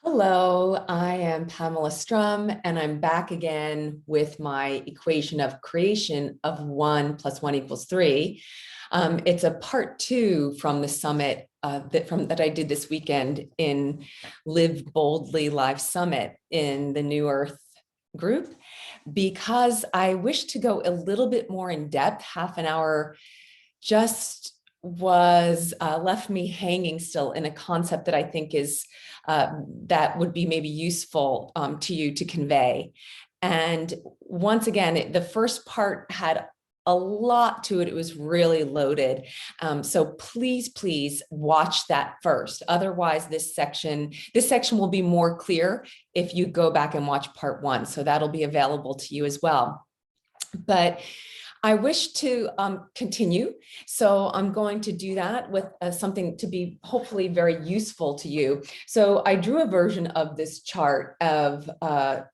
Hello, I am Pamela Strum, and I'm back again with my equation of creation of 1 + 1 = 3. It's a part two from the summit that I did this weekend in Live Boldly Live Summit in the New Earth group, because I wish to go a little bit more in depth. Half an hour just was left me hanging still in a concept that I think is that would be maybe useful to you to convey. And once again, the first part had a lot to it. It was really loaded. So please watch that first. Otherwise, this section will be more clear if you go back and watch part one. So that'll be available to you as well. But I wish to continue, so I'm going to do that with something to be hopefully very useful to you. So I drew a version of this chart of a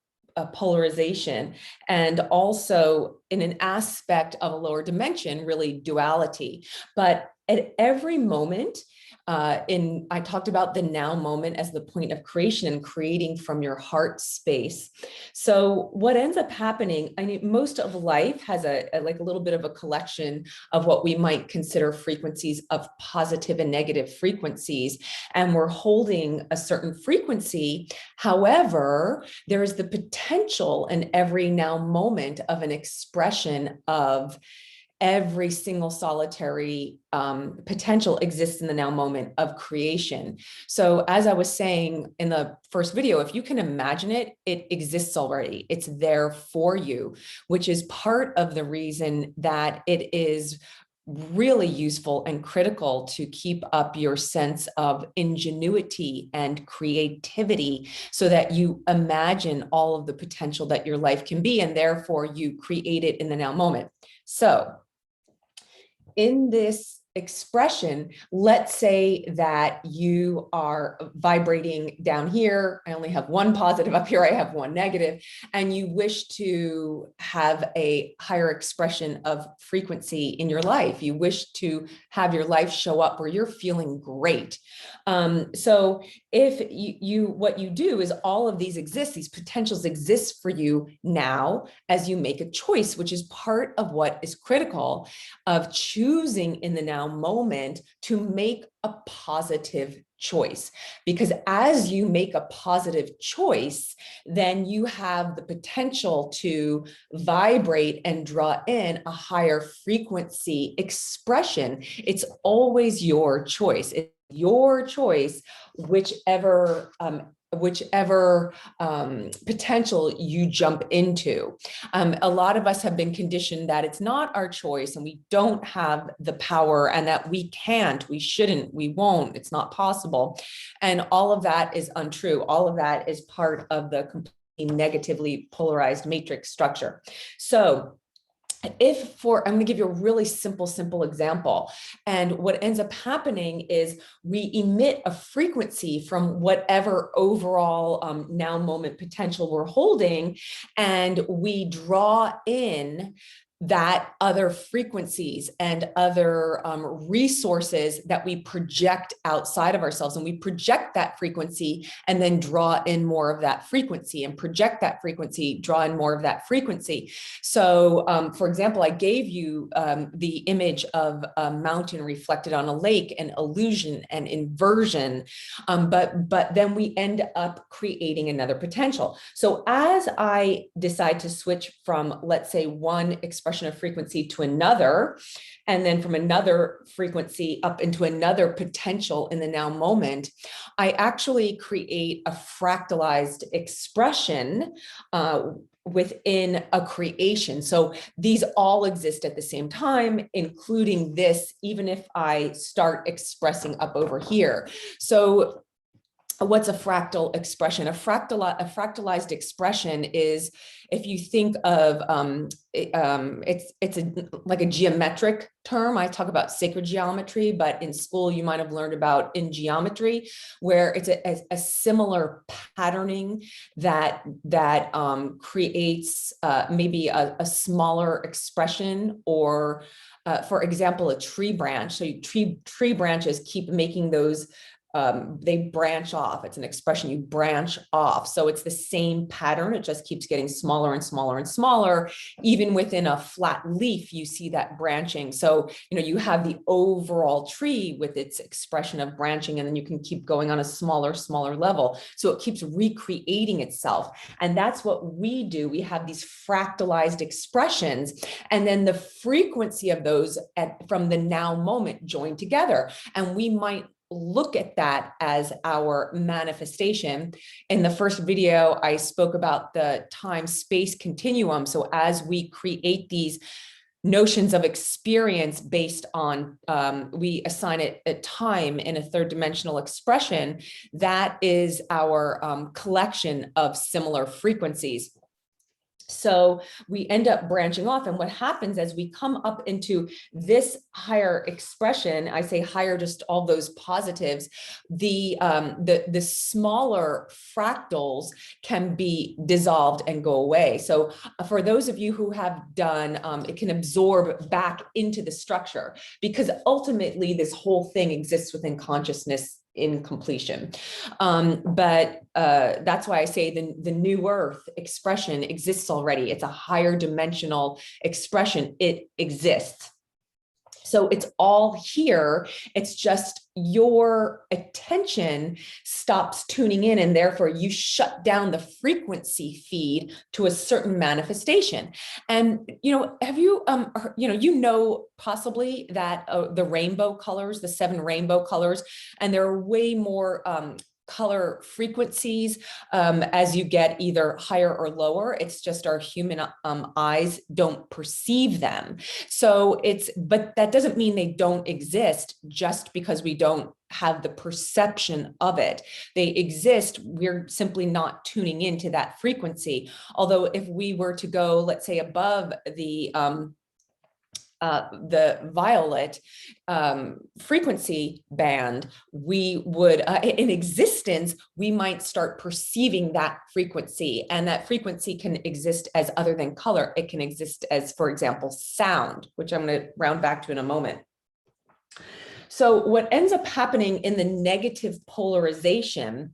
polarization, and also in an aspect of a lower dimension, really duality. But at every moment, I talked about the now moment as the point of creation and creating from your heart space. So what ends up happening, I mean, most of life has like a little bit of a collection of what we might consider frequencies of positive and negative frequencies, and we're holding a certain frequency. However, there is the potential in every now moment of an expression of every single solitary potential exists in the now moment of creation. So as I was saying in the first video, if you can imagine it, it exists already. It's there for you, which is part of the reason that it is really useful and critical to keep up your sense of ingenuity and creativity so that you imagine all of the potential that your life can be, and therefore you create it in the now moment. So in this expression, let's say that you are vibrating down here. I only have one positive up here. I have one negative, and you wish to have a higher expression of frequency in your life. You wish to have your life show up where you're feeling great. So if what you do is all of these exist, these potentials exist for you now as you make a choice, which is part of what is critical of choosing in the now moment to make a positive choice. Because as you make a positive choice, then you have the potential to vibrate and draw in a higher frequency expression. It's always your choice. It's your choice, whichever potential you jump into. A lot of us have been conditioned that it's not our choice and we don't have the power, and that we can't, we shouldn't, we won't, it's not possible. And all of that is untrue. All of that is part of the completely negatively polarized matrix structure. So I'm going to give you a really simple example. And what ends up happening is we emit a frequency from whatever overall now moment potential we're holding, and we draw in that other frequencies and other resources that we project outside of ourselves. And we project that frequency and then draw in more of that frequency, and project that frequency, draw in more of that frequency. So for example, I gave you the image of a mountain reflected on a lake, and illusion and inversion, but then we end up creating another potential. So as I decide to switch from, let's say, one expression of frequency to another, and then from another frequency up into another potential in the now moment, I actually create a fractalized expression within a creation. So these all exist at the same time, including this, even if I start expressing up over here. So what's a fractal expression? A fractalized expression is, if you think of it's like a geometric term. I talk about sacred geometry, but in school you might have learned about in geometry, where it's a similar patterning that creates maybe a smaller expression, or for example, a tree branch. So tree branches keep making those they branch off. It's an expression, you branch off. So it's the same pattern. It just keeps getting smaller and smaller and smaller. Even within a flat leaf, you see that branching. So, you have the overall tree with its expression of branching, and then you can keep going on a smaller level. So it keeps recreating itself. And that's what we do. We have these fractalized expressions, and then the frequency of those from the now moment join together. And we might look at that as our manifestation. In the first video, I spoke about the time-space continuum. So as we create these notions of experience based on, we assign it a time in a third dimensional expression, that is our collection of similar frequencies. So we end up branching off. And what happens as we come up into this higher expression, I say higher, just all those positives, the smaller fractals can be dissolved and go away. So for those of you who have done, it can absorb back into the structure, because ultimately this whole thing exists within consciousness in completion. But that's why I say the new earth expression exists already. It's a higher dimensional expression. It exists. So it's all here. It's just your attention stops tuning in, and therefore you shut down the frequency feed to a certain manifestation. And, have you, possibly that the rainbow colors, the 7 rainbow colors, and there are way more color frequencies as you get either higher or lower. It's just our human eyes don't perceive them. So but that doesn't mean they don't exist just because we don't have the perception of it. They exist. We're simply not tuning into that frequency. Although if we were to go, let's say, above the violet frequency band, we would, in existence, we might start perceiving that frequency. And that frequency can exist as other than color. It can exist as, for example, sound, which I'm going to round back to in a moment. So what ends up happening in the negative polarization,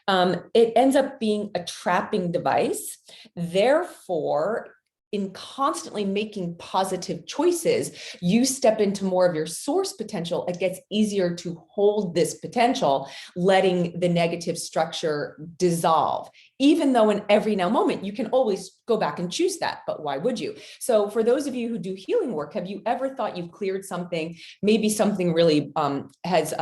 it ends up being a trapping device. Therefore, in constantly making positive choices, you step into more of your source potential. It gets easier to hold this potential, letting the negative structure dissolve. Even though in every now moment, you can always go back and choose that, but why would you? So for those of you who do healing work, have you ever thought you've cleared something, maybe something really has,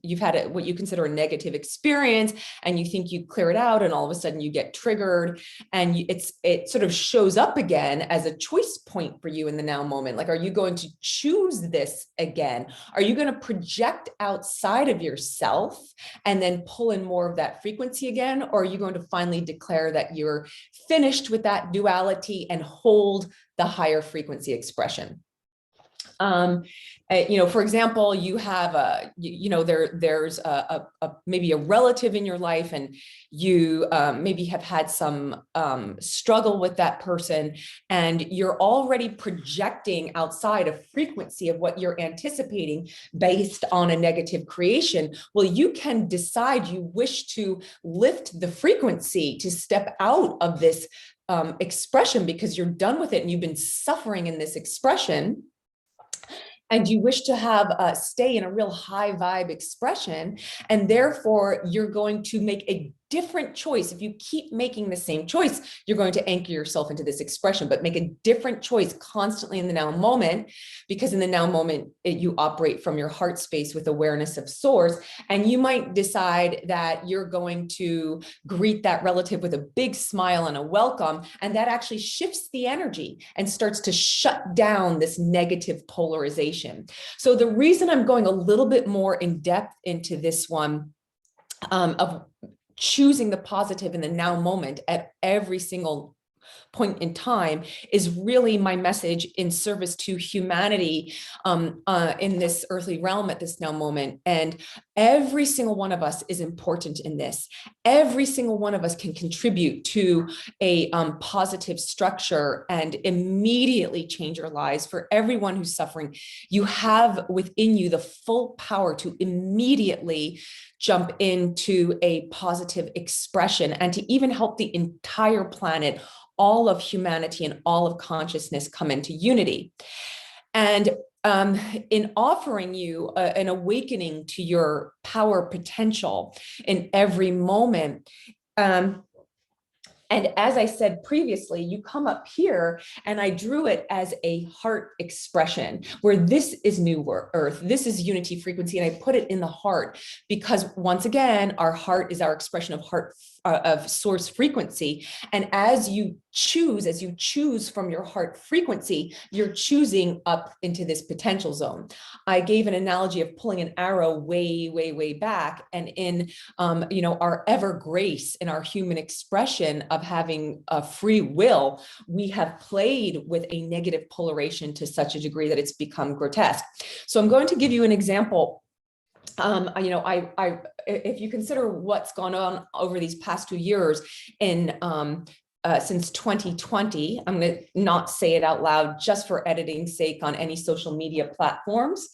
you've had what you consider a negative experience, and you think you clear it out, and all of a sudden you get triggered, and it sort of shows up again as a choice point for you in the now moment. Like, are you going to choose this again? Are you going to project outside of yourself and then pull in more of that frequency again? Or are you going to finally declare that you're finished with that duality and hold the higher frequency expression? For example, you have there's maybe a relative in your life, and you maybe have had some struggle with that person, and you're already projecting outside a frequency of what you're anticipating based on a negative creation. Well, you can decide you wish to lift the frequency to step out of this expression, because you're done with it and you've been suffering in this expression. And you wish to have stay in a real high vibe expression, and therefore you're going to make a different choice. If you keep making the same choice, you're going to anchor yourself into this expression, but make a different choice constantly in the now moment, because in the now moment, you operate from your heart space with awareness of source. And you might decide that you're going to greet that relative with a big smile and a welcome, and that actually shifts the energy and starts to shut down this negative polarization. So the reason I'm going a little bit more in depth into this one of choosing the positive in the now moment at every single point in time is really my message in service to humanity in this earthly realm at this now moment. And every single one of us is important in this. Every single one of us can contribute to a positive structure and immediately change our lives. For everyone who's suffering, you have within you the full power to immediately jump into a positive expression and to even help the entire planet, all of humanity and all of consciousness come into unity. And in offering you an awakening to your power potential in every moment, and as I said previously, you come up here and I drew it as a heart expression where this is new earth, this is unity frequency. And I put it in the heart because once again, our heart is our expression of heart of source frequency. And as you choose from your heart frequency, you're choosing up into this potential zone. I gave an analogy of pulling an arrow way, way, way back. And in, our ever grace in our human expression of having a free will, we have played with a negative polarization to such a degree that it's become grotesque. So I'm going to give you an example. If you consider what's gone on over these past 2 years in since 2020, I'm going to not say it out loud just for editing's sake on any social media platforms.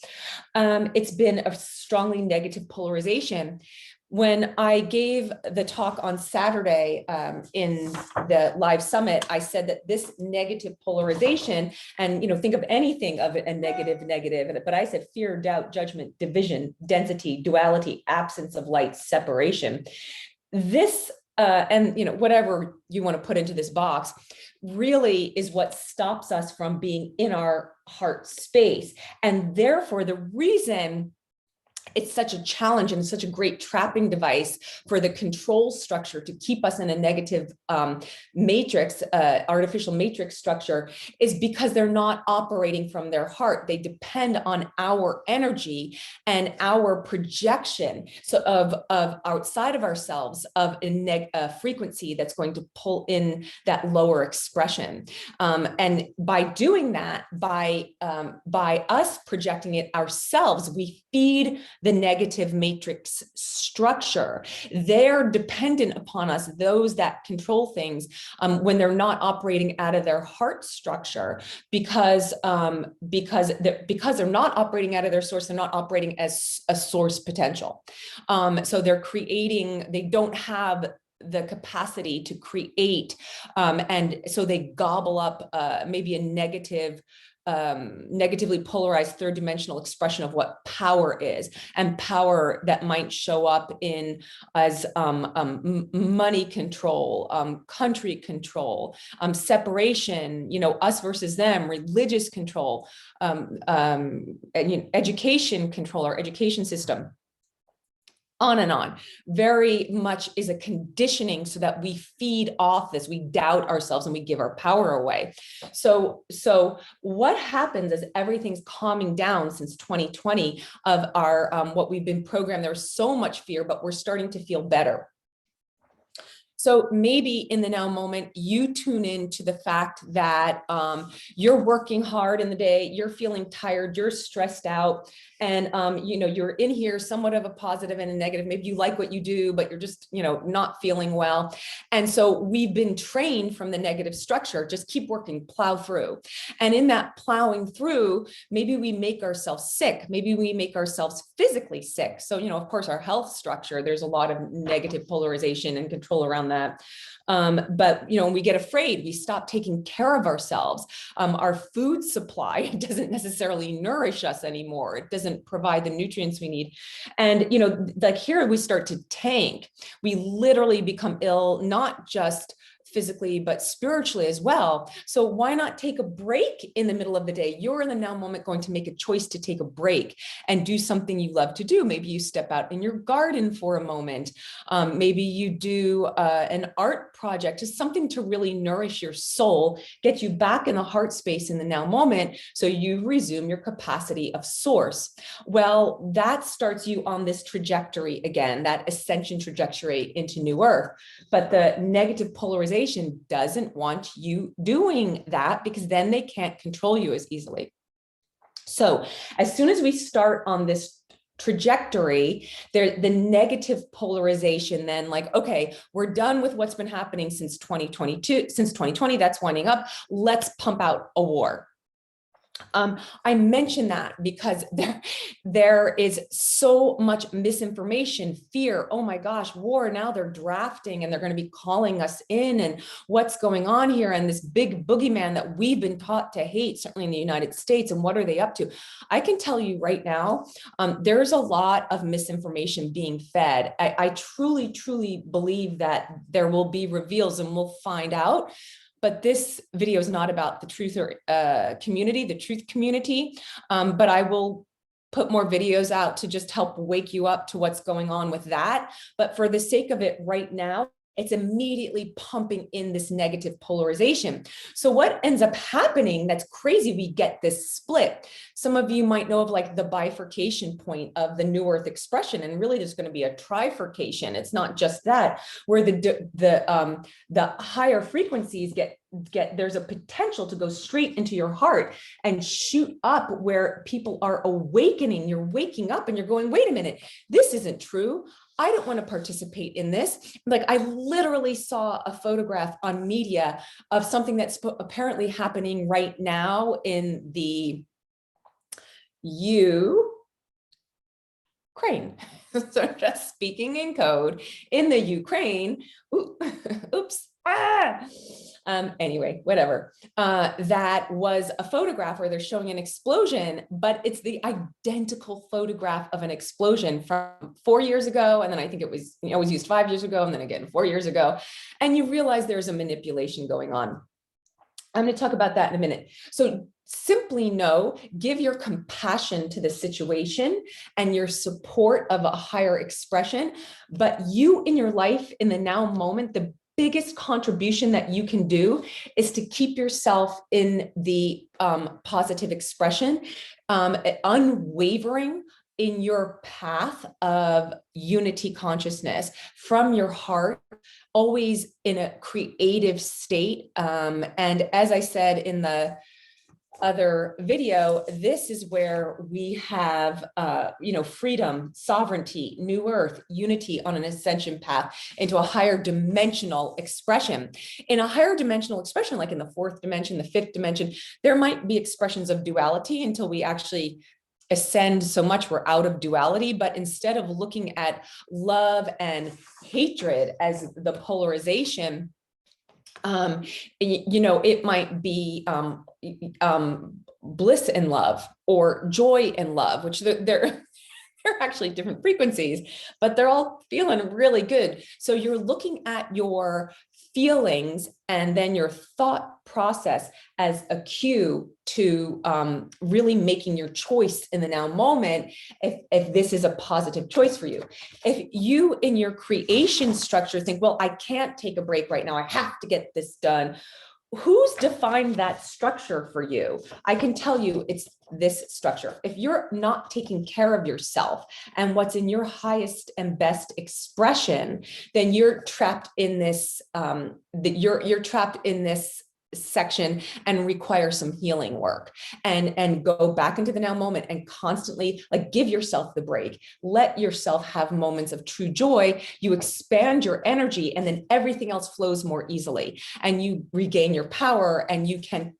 It's been a strongly negative polarization. When I gave the talk on Saturday in the live summit, I said that this negative polarization, and think of anything of it a negative, but I said fear, doubt, judgment, division, density, duality, absence of light, separation. This and whatever you want to put into this box really is what stops us from being in our heart space. And therefore, the reason it's such a challenge and such a great trapping device for the control structure to keep us in a negative matrix, artificial matrix structure, is because they're not operating from their heart. They depend on our energy and our projection of outside of ourselves of a frequency that's going to pull in that lower expression. And by doing that, by us projecting it ourselves, we feed the negative matrix structure. They're dependent upon us, those that control things, when they're not operating out of their heart structure, because they're not operating out of their source, they're not operating as a source potential. So they don't have the capacity to create, and so they gobble up maybe a negatively polarized third dimensional expression of what power is, and power that might show up in as money control, country control, separation, us versus them, religious control, education control, our education system. On and on. Very much is a conditioning so that we feed off this, we doubt ourselves and we give our power away. So what happens as everything's calming down since 2020 of our what we've been programmed, there's so much fear, but we're starting to feel better. So maybe in the now moment, you tune in to the fact that you're working hard in the day, you're feeling tired, you're stressed out, and you're in here somewhat of a positive and a negative. Maybe you like what you do, but you're just not feeling well. And so we've been trained from the negative structure, just keep working, plow through. And in that plowing through, maybe we make ourselves sick, maybe we make ourselves physically sick. So of course, our health structure, there's a lot of negative polarization and control around that. But when we get afraid, we stop taking care of ourselves. Our food supply doesn't necessarily nourish us anymore. It doesn't provide the nutrients we need. And like here we start to tank. We literally become ill, not just physically, but spiritually as well. So why not take a break in the middle of the day? You're in the now moment going to make a choice to take a break and do something you love to do. Maybe you step out in your garden for a moment. Maybe you do an art project, just something to really nourish your soul, get you back in the heart space in the now moment, so you resume your capacity of source. Well, that starts you on this trajectory again, that ascension trajectory into new earth. But the negative polarization polarization doesn't want you doing that, because then they can't control you as easily. So as soon as we start on this trajectory, the negative polarization, then like, okay, we're done with what's been happening since 2022, since 2020, that's winding up. Let's pump out a war. I mention that because there is so much misinformation, fear. Oh my gosh, war. Now they're drafting and they're going to be calling us in, and what's going on here? And this big boogeyman that we've been taught to hate, certainly in the United States. And what are they up to? I can tell you right now, there's a lot of misinformation being fed. I truly, truly believe that there will be reveals and we'll find out. But this video is not about the truth community, the truth community, but I will put more videos out to just help wake you up to what's going on with that. But for the sake of it right now, it's immediately pumping in this negative polarization. So what ends up happening, that's crazy, we get this split. Some of you might know of like the bifurcation point of the New Earth expression, and really there's going to be a trifurcation. It's not just that, where the higher frequencies get there's a potential to go straight into your heart and shoot up, where people are awakening. You're waking up and you're going, wait a minute, this isn't true. I don't want to participate in this. Like, I literally saw a photograph on media of something that's apparently happening right now in the Ukraine. So just speaking in code, in the Ukraine, oops, anyway, whatever. That was a photograph where they're showing an explosion, but it's the identical photograph of an explosion from 4 years ago. And then I think it was used 5 years ago, and then again 4 years ago. And you realize there's a manipulation going on. I'm going to talk about that in a minute. So simply know, give your compassion to the situation and your support of a higher expression. But you in your life, in the now moment, the biggest contribution that you can do is to keep yourself in the positive expression, unwavering in your path of unity consciousness from your heart, always in a creative state. And as I said in the other video, this is where we have, freedom, sovereignty, new earth, unity on an ascension path into a higher dimensional expression. In a higher dimensional expression, like in the fourth dimension, the fifth dimension, there might be expressions of duality until we actually ascend so much we're out of duality. But instead of looking at love and hatred as the polarization, it might be bliss and love, or joy and love, which they're actually different frequencies, but they're all feeling really good. So you're looking at your feelings and then your thought process as a cue to really making your choice in the now moment, if this is a positive choice for you. If you in your creation structure think, well, I can't take a break right now, I have to get this done. Who's defined that structure for you? I can tell you it's this structure. If you're not taking care of yourself and what's in your highest and best expression, then you're trapped in this, you're trapped in this section and require some healing work, and go back into the now moment and constantly like give yourself the break. Let yourself have moments of true joy. You expand your energy, and then everything else flows more easily, and you regain your power, and you can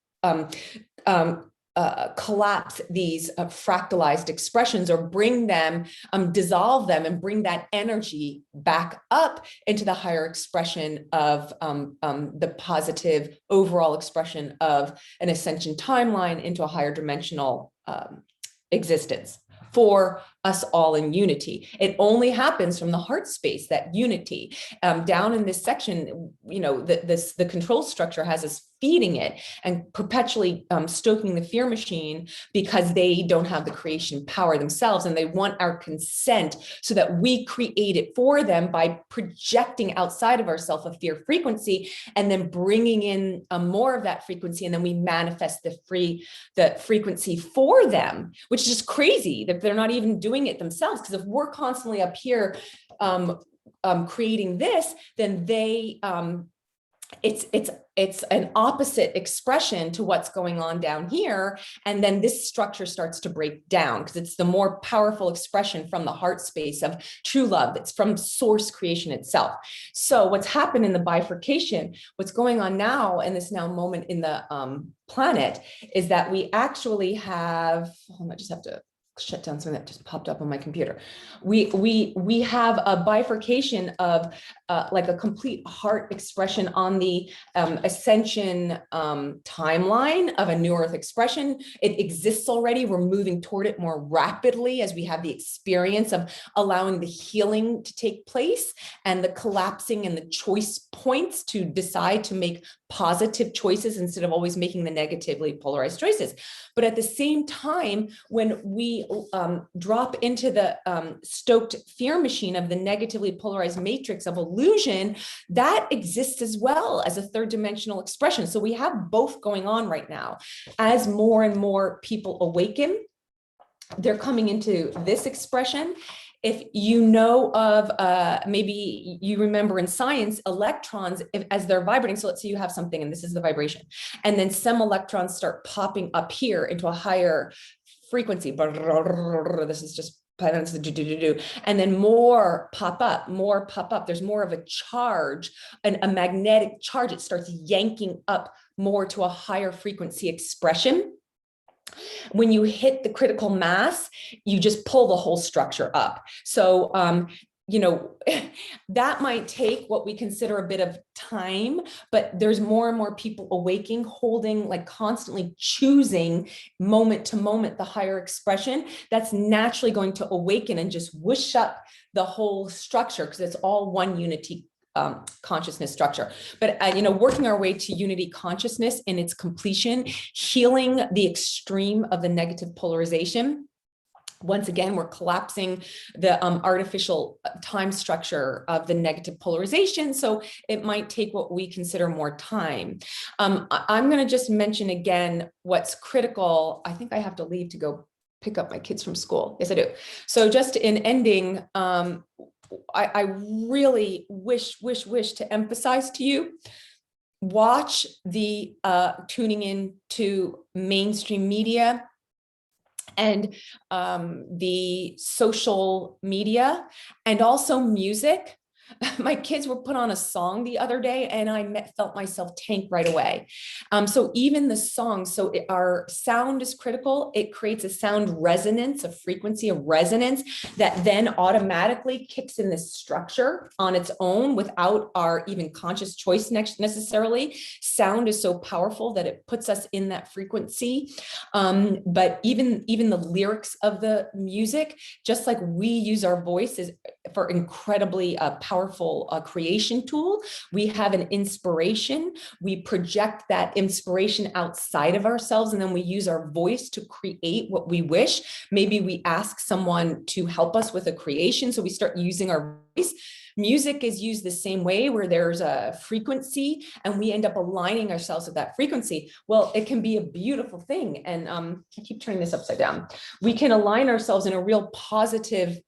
collapse these fractalized expressions, or bring them, dissolve them, and bring that energy back up into the higher expression of the positive overall expression of an ascension timeline into a higher dimensional existence for us all in unity. It only happens from the heart space, that unity. Down in this section, the control structure has us feeding it and perpetually stoking the fear machine, because they don't have the creation power themselves, and they want our consent so that we create it for them by projecting outside of ourselves a fear frequency, and then bringing in more of that frequency, and then we manifest the frequency for them, which is just crazy that they're not even doing it themselves. Because if we're constantly up here creating this, then they it's an opposite expression to what's going on down here. And then this structure starts to break down because it's the more powerful expression from the heart space of true love. It's from source creation itself. So what's happened in the bifurcation, what's going on now in this now moment in the planet is that we actually have, I just have to shut down something that just popped up on my computer. We have a bifurcation of like a complete heart expression on the ascension timeline of a new earth expression. It exists already. We're moving toward it more rapidly as we have the experience of allowing the healing to take place and the collapsing and the choice points to decide to make positive choices instead of always making the negatively polarized choices. But at the same time, when we drop into the stoked fear machine of the negatively polarized matrix of illusion, that exists as well as a third dimensional expression. So we have both going on right now. As more and more people awaken, they're coming into this expression. If you know of, maybe you remember in science, electrons, as they're vibrating, so let's say you have something and this is the vibration, and then some electrons start popping up here into a higher frequency. This is just and then more pop up. There's more of a charge, a magnetic charge. It starts yanking up more to a higher frequency expression. When you hit the critical mass, you just pull the whole structure up. So, you know, that might take what we consider a bit of time, but there's more and more people awaking, holding, like constantly choosing moment to moment the higher expression. That's naturally going to awaken and just whoosh up the whole structure because it's all one unity consciousness structure. But, you know, working our way to unity consciousness in its completion, healing the extreme of the negative polarization. Once again, we're collapsing the artificial time structure of the negative polarization. So it might take what we consider more time. I'm going to just mention again what's critical. I think I have to leave to go pick up my kids from school. Yes, I do. So just in ending, I really wish to emphasize to you, watch the tuning in to mainstream media and the social media and also music. My kids were put on a song the other day and I felt myself tank right away. So even the song, so our sound is critical. It creates a sound resonance, a frequency of resonance that then automatically kicks in this structure on its own without our even conscious choice necessarily. Sound is so powerful that it puts us in that frequency. But even the lyrics of the music, just like we use our voices for incredibly powerful creation tool. We have an inspiration. We project that inspiration outside of ourselves, and then we use our voice to create what we wish. Maybe we ask someone to help us with a creation, so we start using our voice. Music is used the same way, where there's a frequency and we end up aligning ourselves with that frequency. Well, it can be a beautiful thing. And I keep turning this upside down. We can align ourselves in a real positive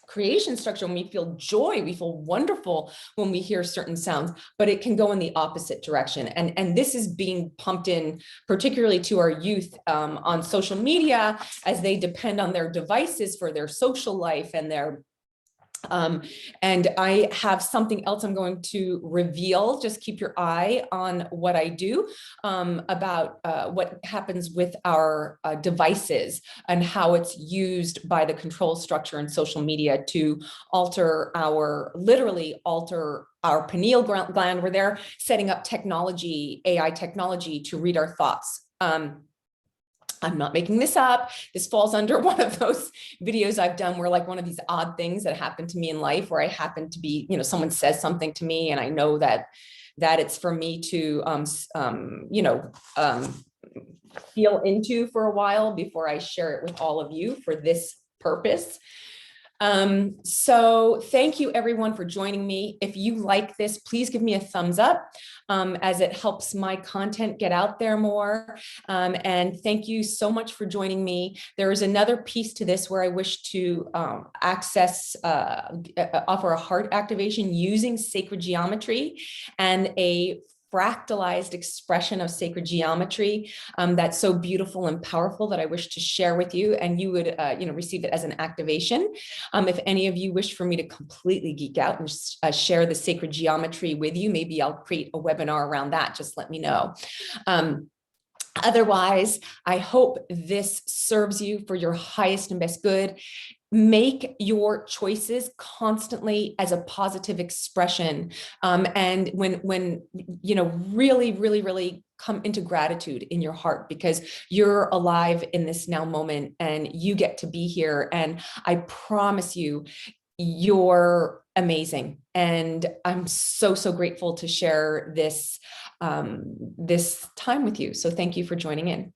creation structure when we feel joy, we feel wonderful when we hear certain sounds, but it can go in the opposite direction. And this is being pumped in, particularly to our youth on social media, as they depend on their devices for their social life and their and I have something else I'm going to reveal. Just keep your eye on what I do about what happens with our devices and how it's used by the control structure in social media to literally alter our pineal gland, where they're setting up technology, AI technology, to read our thoughts. I'm not making this up. This falls under one of those videos I've done where, like, one of these odd things that happened to me in life, where I happen to be, you know, someone says something to me and I know that it's for me to, feel into for a while before I share it with all of you for this purpose. So thank you everyone for joining me. If you like this, please give me a thumbs up, as it helps my content get out there more. And thank you so much for joining me. There is another piece to this where I wish to offer a heart activation using sacred geometry and a fractalized expression of sacred geometry that's so beautiful and powerful that I wish to share with you, and you would receive it as an activation. If any of you wish for me to completely geek out and share the sacred geometry with you, maybe I'll create a webinar around that. Just let me know. Otherwise, I hope this serves you for your highest and best good. Make your choices constantly as a positive expression. And when really come into gratitude in your heart, because you're alive in this now moment and you get to be here. And I promise you, you're amazing. And I'm so, so grateful to share this time with you. So thank you for joining in.